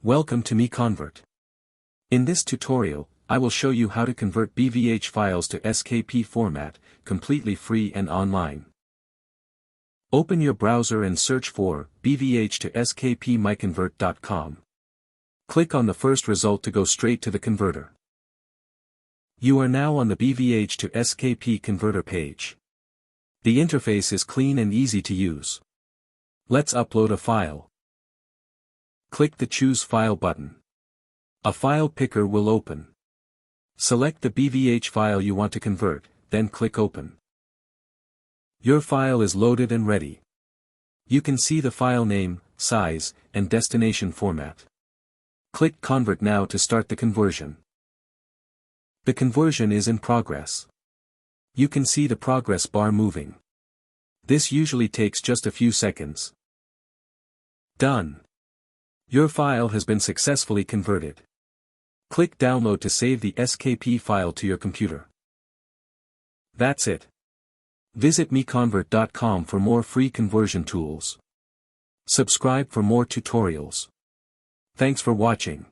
Welcome to MiConvert. In this tutorial, I will show you how to convert BVH files to SKP format, completely free and online. Open your browser and search for BVH to SKP MiConvert.com. Click on the first result to go straight to the converter. You are now on the BVH to SKP converter page. The interface is clean and easy to use. Let's upload a file. Click the Choose File button. A file picker will open. Select the BVH file you want to convert, then click Open. Your file is loaded and ready. You can see the file name, size, and destination format. Click Convert now to start the conversion. The conversion is in progress. You can see the progress bar moving. This usually takes just a few seconds. Done. Your file has been successfully converted. Click Download to save the SKP file to your computer. That's it. Visit MiConvert.com for more free conversion tools. Subscribe for more tutorials. Thanks for watching.